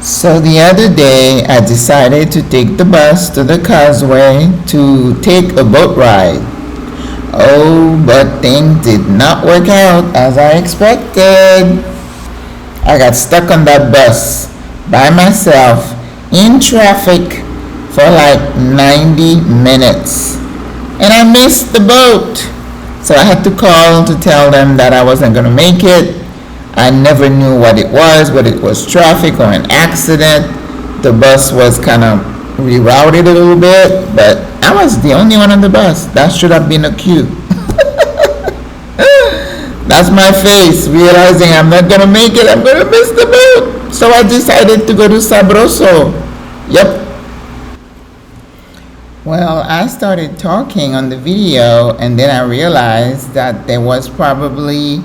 So the other day, I decided to take the bus to the causeway to take a boat ride. Oh, but things did not work out as I expected. I got stuck on that bus by myself in traffic for like 90 minutes. And I missed the boat. So I had to call to tell them that I wasn't going to make it. I never knew what it was, whether it was traffic or an accident. The bus was kind of rerouted a little bit, but I was the only one on the bus. That should have been a cue. That's my face, realizing I'm not going to make it. I'm going to miss the boat. So I decided to go to Sabroso. Yep. Well, I started talking on the video, and then I realized that there was probably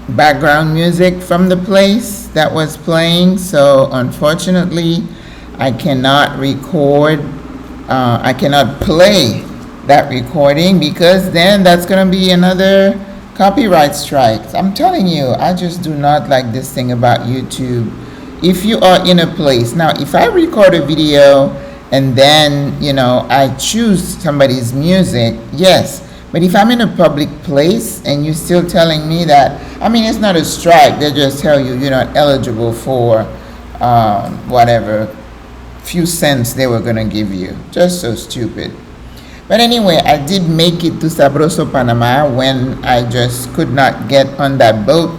background music from the place that was playing. So unfortunately, I cannot record, I cannot play that recording, because then that's going to be another copyright strike. I'm telling you, I just do not like this thing about YouTube. If you are in a place, now if I record a video and then, I choose somebody's music, yes. But if I'm in a public place and you're still telling me that, it's not a strike, they just tell you you're not eligible for whatever few cents they were going to give you. Just so stupid. But anyway, I did make it to Sabroso, Panama. When I just could not get on that boat,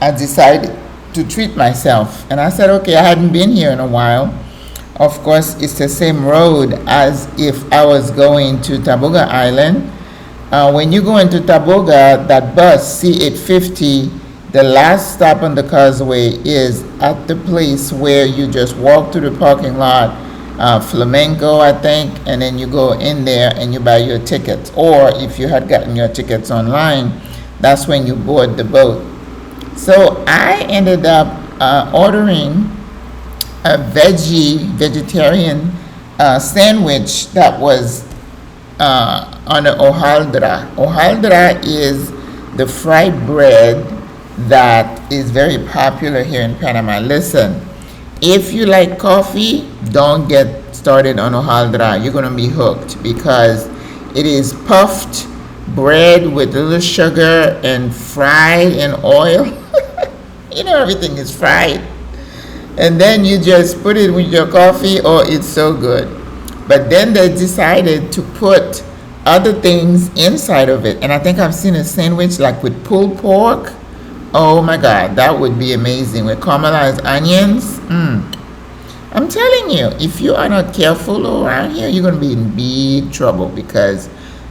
I decided to treat myself. And I said, okay, I hadn't been here in a while. Of course, it's the same road as if I was going to Taboga Island. When you go into Taboga, that bus, C850, the last stop on the causeway is at the place where you just walk to the parking lot, Flamenco, I think, and then you go in there and you buy your tickets. Or if you had gotten your tickets online, that's when you board the boat. So I ended up ordering a vegetarian sandwich that was on an hojaldra. Hojaldra is the fried bread that is very popular here in Panama. Listen, if you like coffee, don't get started on hojaldra. You're going to be hooked, because it is puffed bread with a little sugar and fried in oil. Everything is fried. And then you just put it with your coffee. Oh, it's so good. But then they decided to put other things inside of it. And I think I've seen a sandwich like with pulled pork. Oh my God, that would be amazing. With caramelized onions. I'm telling you, if you are not careful around here, you're going to be in big trouble, because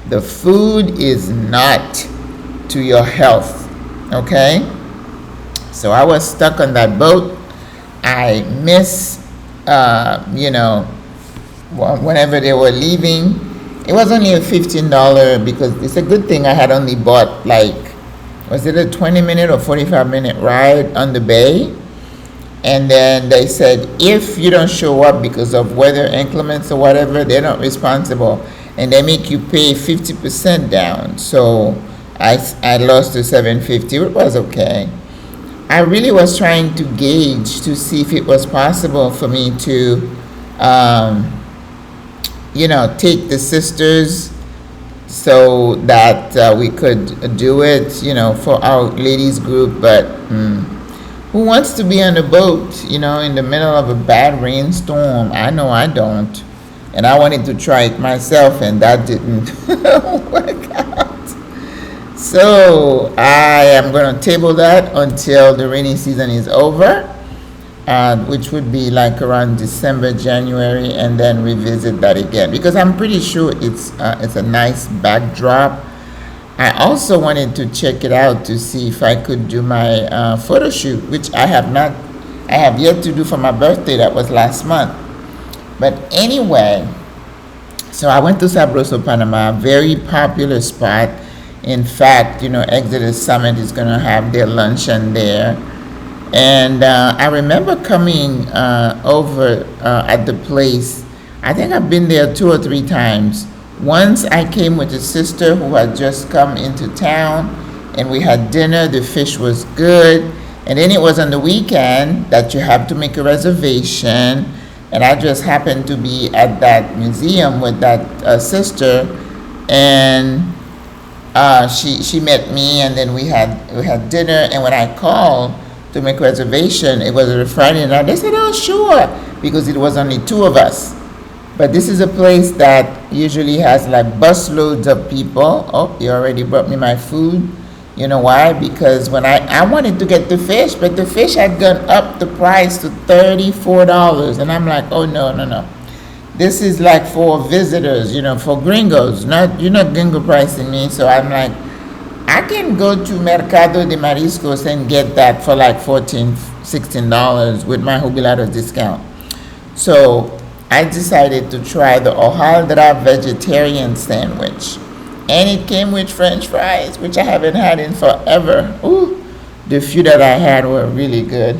the food is not to your health. Okay? So I was stuck on that boat. I miss, whenever they were leaving. It was only a $15, because it's a good thing I had only bought was it a 20-minute or 45-minute ride on the bay? And then they said, if you don't show up because of weather inclements or whatever, they're not responsible. And they make you pay 50% down. So I lost to $750. It was okay. I really was trying to gauge to see if it was possible for me to, take the sisters so that we could do it, for our ladies group. But who wants to be on a boat, in the middle of a bad rainstorm? I know I don't. And I wanted to try it myself, and that didn't work out. So I am going to table that until the rainy season is over, which would be like around December, January, and then revisit that again, because I'm pretty sure it's a nice backdrop. I also wanted to check it out to see if I could do my photo shoot, which I have yet to do for my birthday. That was last month. But anyway, so I went to Sabroso, Panama, very popular spot. In fact, Exodus Summit is going to have their luncheon there. And I remember coming over at the place. I think I've been there 2 or 3 times. Once I came with a sister who had just come into town, and we had dinner. The fish was good. And then it was on the weekend that you have to make a reservation. And I just happened to be at that museum with that sister, and she met me, and then we had dinner. And when I called to make reservation, it was a Friday night. They said, "Oh, sure," because it was only two of us. But this is a place that usually has like busloads of people. Oh, you already brought me my food. You know why? Because when I wanted to get the fish, but the fish had gone up the price to $34. And I'm like, oh, no, no, no. This is like for visitors, for gringos. You're not gringo pricing me. So I'm like, I can go to Mercado de Mariscos and get that for like $14, $16 with my jubilado discount. So I decided to try the Ohra vegetarian sandwich. And it came with French fries, which I haven't had in forever. Ooh, the few that I had were really good.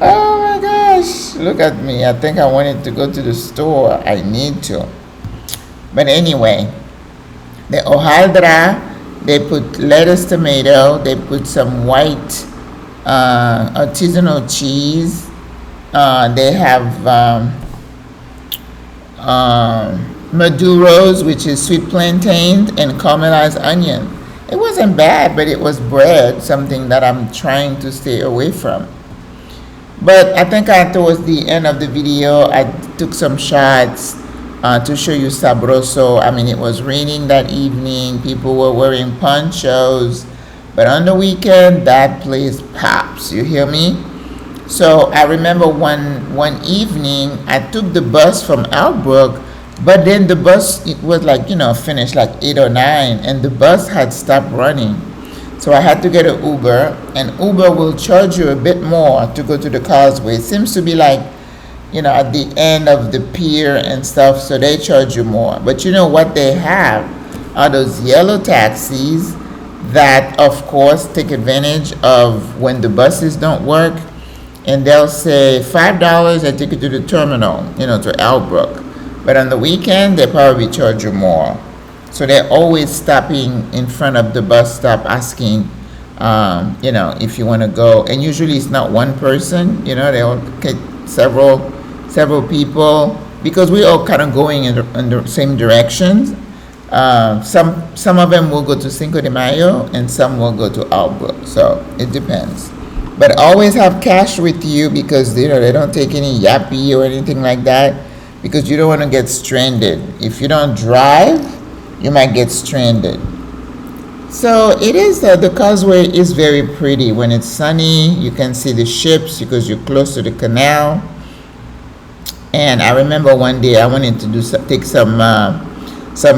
Oh my gosh, look at me. I think I wanted to go to the store. I need to. But anyway, the Ohra, they put lettuce, tomato, they put some white artisanal cheese. They have maduros, which is sweet plantains, and caramelized onion. It wasn't bad, but it was bread, something that I'm trying to stay away from. But I think towards the end of the video, I took some shots to show you Sabroso. I mean, it was raining that evening. People were wearing ponchos. But on the weekend, that place pops. You hear me? So I remember one evening, I took the bus from Albrook, but then the bus, it was like, finished like 8 or 9, and the bus had stopped running. So I had to get an Uber, and Uber will charge you a bit more to go to the causeway. It seems to be like, at the end of the pier and stuff, so they charge you more. But what they have are those yellow taxis that, of course, take advantage of when the buses don't work. And they'll say $5, I take you to the terminal, to Albrook. But on the weekend, they probably charge you more. So they're always stopping in front of the bus stop asking, if you want to go. And usually it's not one person, they'll get several people, because we're all kind of going in the same directions. Some of them will go to Cinco de Mayo, and some will go to Albrook. So it depends. But always have cash with you, because they don't take any yappy or anything like that, because you don't want to get stranded. If you don't drive, you might get stranded. So it is the causeway is very pretty when it's sunny. You can see the ships because you're close to the canal. And I remember one day I wanted to take some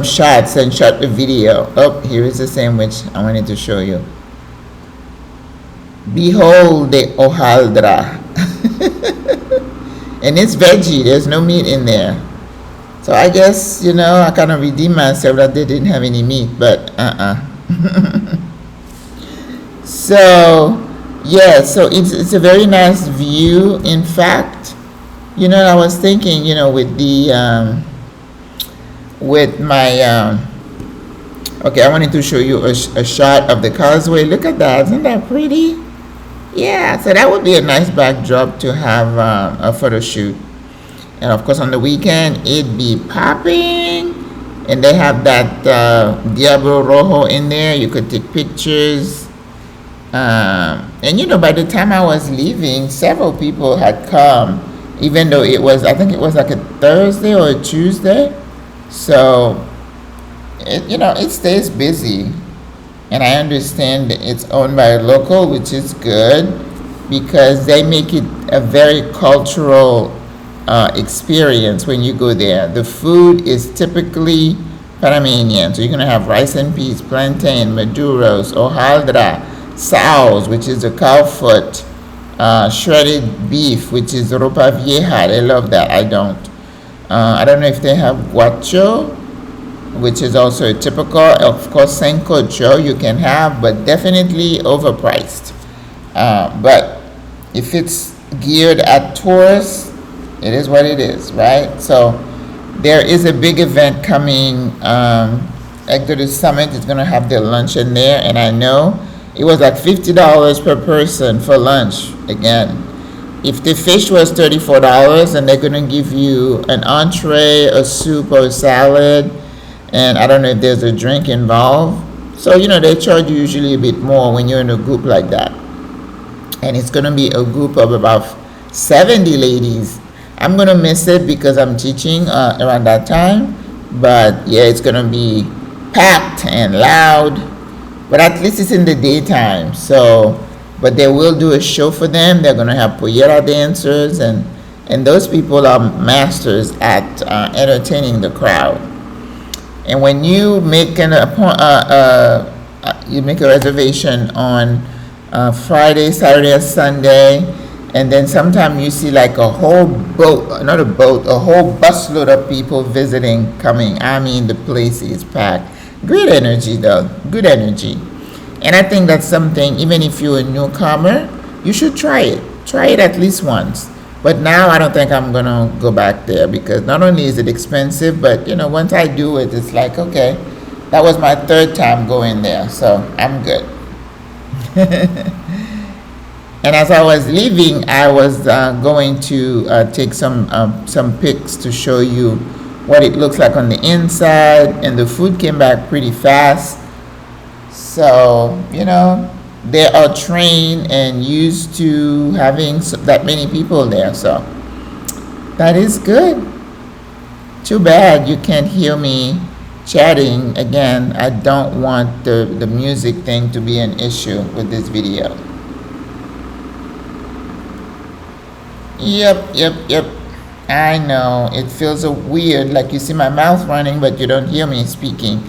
shots and shot a video. Oh, here is the sandwich I wanted to show you. Behold the Ohra. And it's veggie. There's no meat in there. So I guess, I kind of redeemed myself that they didn't have any meat. But So, yeah. So it's a very nice view. In fact, I was thinking, with my... okay, I wanted to show you a shot of the causeway. Look at that. Isn't that pretty? Yeah, so that would be a nice backdrop to have a photo shoot. And of course on the weekend it'd be popping, and they have that Diablo Rojo in there. You could take pictures, and by the time I was leaving, several people had come, even though I think it was like a Thursday or a Tuesday. So it stays busy. And I understand that it's owned by a local, which is good, because they make it a very cultural experience when you go there. The food is typically Panamanian. So you're going to have rice and peas, plantain, maduros, hojaldra, saus, which is a cow foot, shredded beef, which is ropa vieja. They love that. I don't. I don't know if they have guacho, which is also a typical. Of course, sancocho you can have, but definitely overpriced. But if it's geared at tourists, it is what it is, right? So there is a big event coming Exodus Summit is gonna have their lunch in there, and I know it was like $50 per person for lunch. Again, if the fish was $34, and they're gonna give you an entree, a soup, or a salad, and I don't know if there's a drink involved. So they charge you usually a bit more when you're in a group like that, and it's gonna be a group of about 70 ladies. I'm gonna miss it because I'm teaching around that time, but yeah, it's gonna be packed and loud. But at least it's in the daytime. So, but they will do a show for them. They're gonna have pollera dancers, and those people are masters at entertaining the crowd. And when you make you make a reservation on Friday, Saturday, or Sunday, and then sometimes you see like a whole boat, not a boat, a whole busload of people visiting, coming. I mean, the place is packed. Great energy, though. Good energy. And I think that's something, even if you're a newcomer, you should try it. Try it at least once. But now I don't think I'm going to go back there, because not only is it expensive, but, once I do it, it's like, okay, that was my third time going there, so I'm good. And as I was leaving, I was going to take some pics to show you what it looks like on the inside, and the food came back pretty fast. So, they are trained and used to having that many people there, so that is good. Too bad you can't hear me chatting. Again, I don't want the music thing to be an issue with this video. Yep. I know, it feels so weird, like you see my mouth running, but you don't hear me speaking.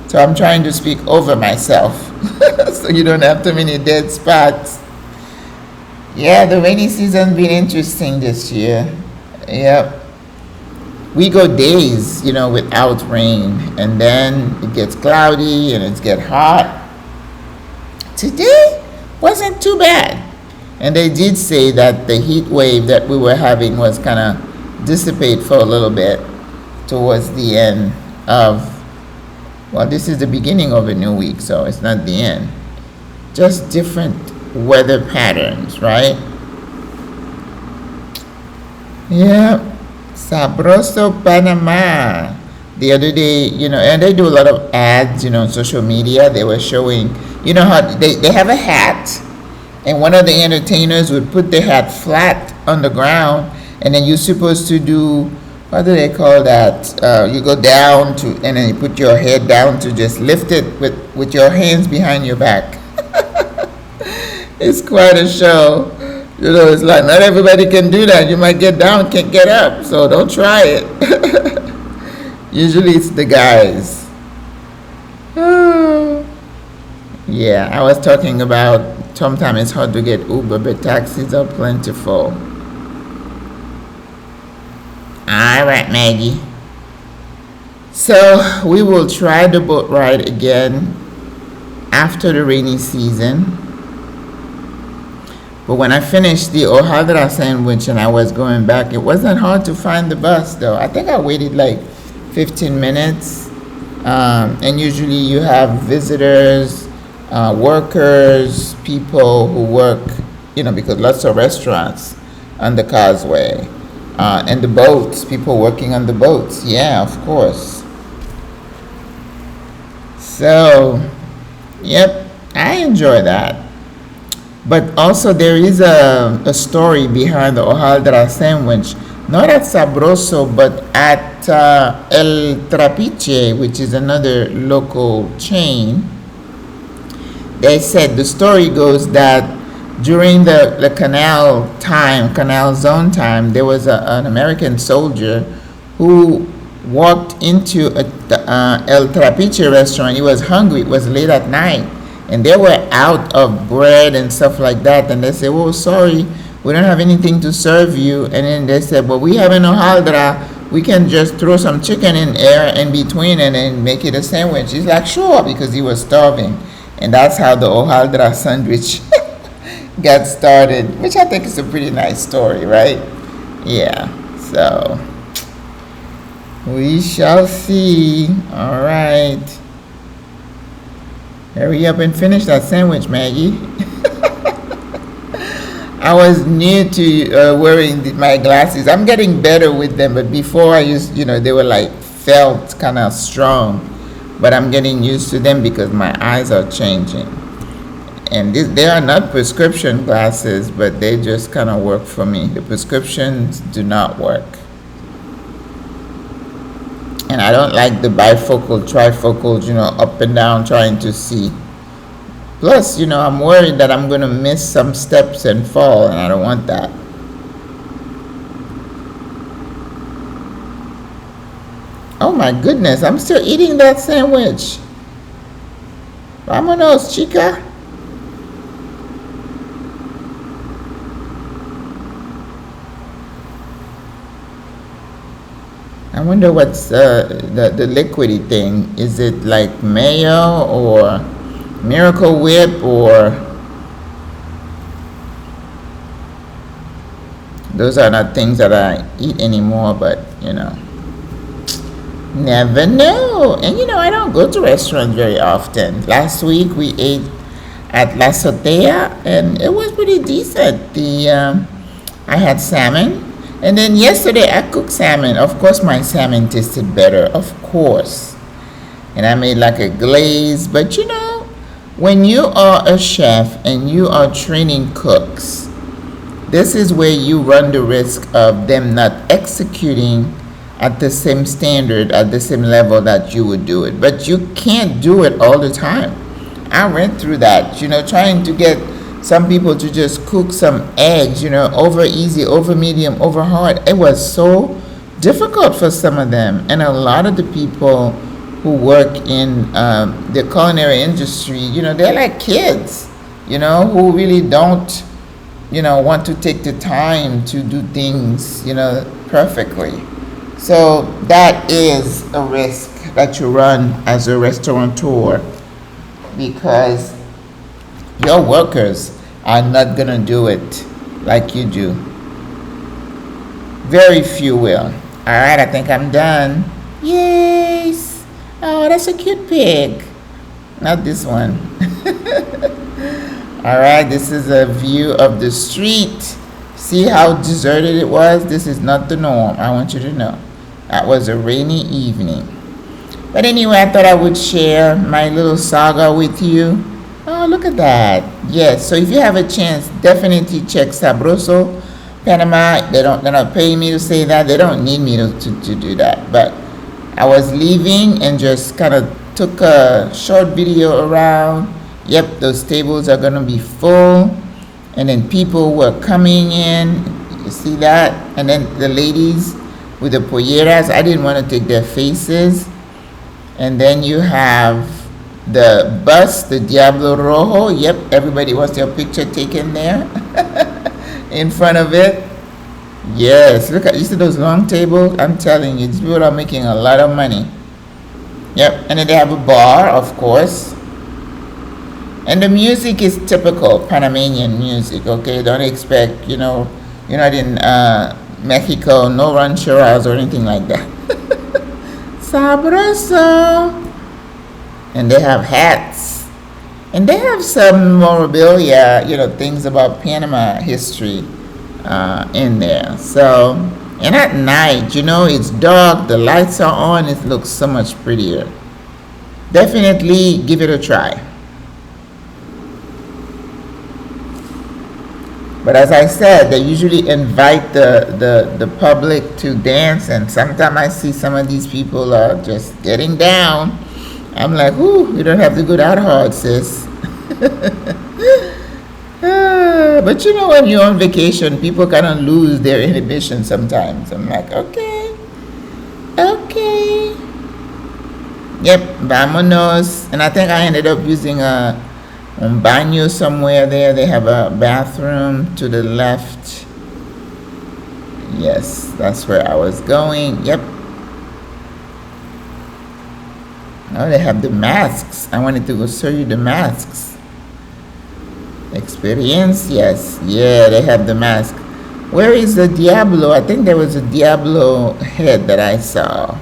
So I'm trying to speak over myself, so you don't have too many dead spots. Yeah, the rainy season's been interesting this year. Yep. We go days, without rain, and then it gets cloudy and it gets hot. Today wasn't too bad. And they did say that the heat wave that we were having was kind of dissipate for a little bit towards the end of, well, this is the beginning of a new week, so it's not the end. Just different weather patterns, right? Yeah. Sabroso, Panama. The other day, and they do a lot of ads, on social media. They were showing, how they have a hat, and one of the entertainers would put the hat flat on the ground, and then you're supposed to do, what do they call that? You go down to, and then you put your head down to just lift it with your hands behind your back. It's quite a show. It's like not everybody can do that. You might get down, can't get up, so don't try it. Usually it's the guys. Yeah, I was talking about sometimes it's hard to get Uber, but taxis are plentiful. All right, Maggie. So we will try the boat ride again after the rainy season. But when I finished the Ohra sandwich and I was going back, it wasn't hard to find the bus, though. I think I waited like 15 minutes. And usually you have visitors, workers, people who work, because lots of restaurants on the causeway. And the boats, people working on the boats. Yeah, of course. So, yep, I enjoy that. But also there is a story behind the Ohra sandwich, not at Sabroso, but at El Trapiche, which is another local chain. They said, the story goes that during the canal zone time, there was an American soldier who walked into El Trapiche restaurant. He was hungry, it was late at night, and they were out of bread and stuff like that, and they said, "Oh, sorry, we don't have anything to serve you." And then they said, "Well, we have an Ohra, we can just throw some chicken in there in between and then make it a sandwich." He's like, "Sure," because he was starving. And that's how the Ohra sandwich got started, which I think is a pretty nice story, right? Yeah, so we shall see. All right. Hurry up and finish that sandwich, Maggie. I was new to wearing my glasses. I'm getting better with them, but before I used, they were like felt kind of strong. But I'm getting used to them because my eyes are changing. And they are not prescription glasses, but they just kind of work for me. The prescriptions do not work. And I don't like the bifocal, trifocals, up and down trying to see. Plus, I'm worried that I'm going to miss some steps and fall, and I don't want that. Oh my goodness, I'm still eating that sandwich. Vámonos, chica. I wonder what's the liquidy thing. Is it like mayo or Miracle Whip or... Those are not things that I eat anymore, but never know. And I don't go to restaurants very often. Last week we ate at La Azotea and it was pretty decent. I had salmon. And then yesterday I cooked salmon. Of course my salmon tasted better, of course. And I made like a glaze. But when you are a chef and you are training cooks, this is where you run the risk of them not executing at the same standard, at the same level that you would do it. But you can't do it all the time. I went through that, trying to get some people to just cook some eggs, over easy, over medium, over hard. It was so difficult for some of them. And a lot of the people who work in the culinary industry, they're like kids, who really don't, want to take the time to do things, perfectly. So that is a risk that you run as a restaurateur, because your workers are not going to do it like you do. Very few will. All right, I think I'm done. Yes. Oh, that's a cute pig. Not this one. All right, this is a view of the street. See how deserted it was? This is not the norm. I want you to know. That was a rainy evening. But anyway, I thought I would share my little saga with you. Oh, look at that. Yes, so if you have a chance, definitely check Sabroso, Panama. They're not paying me to say that. They don't need me to do that. But I was leaving and just kind of took a short video around. Yep, those tables are going to be full. And then people were coming in. You see that? And then the ladies with the polleras, I didn't want to take their faces. And then you have the bus, the Diablo Rojo. Yep, everybody wants their picture taken there in front of it. Yes, look at, you see those long tables? I'm telling you, these people are making a lot of money. Yep, and then they have a bar, of course. And the music is typical Panamanian music, okay? Don't expect, you're not in Mexico, no rancheras or anything like that. Sabroso. And they have hats. And they have some memorabilia, things about Panama history in there. So, and at night, it's dark, the lights are on, it looks so much prettier. Definitely give it a try. But as I said, they usually invite the public to dance, and sometimes I see some of these people are just getting down. I'm like, ooh, you don't have to go that hard, sis. But when you're on vacation, people kind of lose their inhibition sometimes. I'm like, okay. Yep, vámonos. And I think I ended up using un baño somewhere there. They have a bathroom to the left. Yes, that's where I was going. Yep. Oh, they have the masks. I wanted to go show you the masks. Experience, yes. Yeah, they have the mask. Where is the Diablo? I think there was a Diablo head that I saw.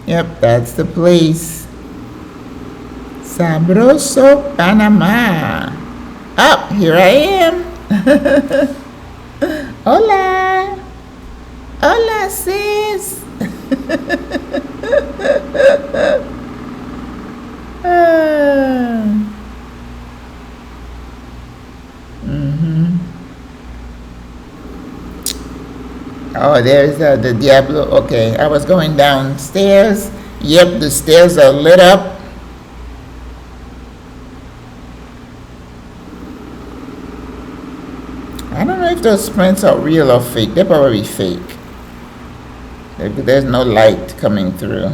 Yep, that's the place. Sabroso, Panama. Oh, here I am. Hola. Hola, sis. Oh, there's the Diablo. Okay, I was going downstairs. Yep, the stairs are lit up. I don't know if those prints are real or fake. They're probably fake. There's no light coming through.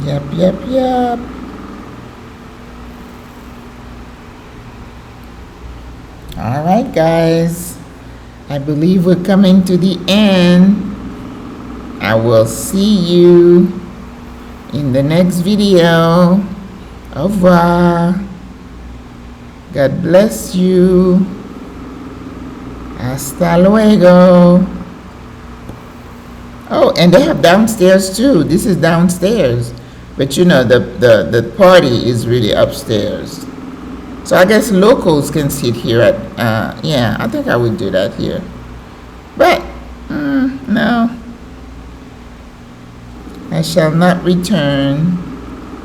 Yep. All right, guys. I believe we're coming to the end. I will see you in the next video. Au revoir. God bless you. Hasta luego. Oh, and they have downstairs too. This is downstairs. But you know, the party is really upstairs. So I guess locals can sit here at, yeah, I think I would do that here. But, no. I shall not return.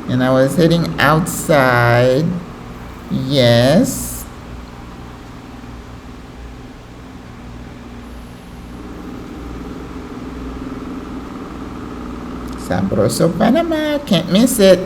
And I was heading outside. Yes. Sabroso, Panama. Can't miss it.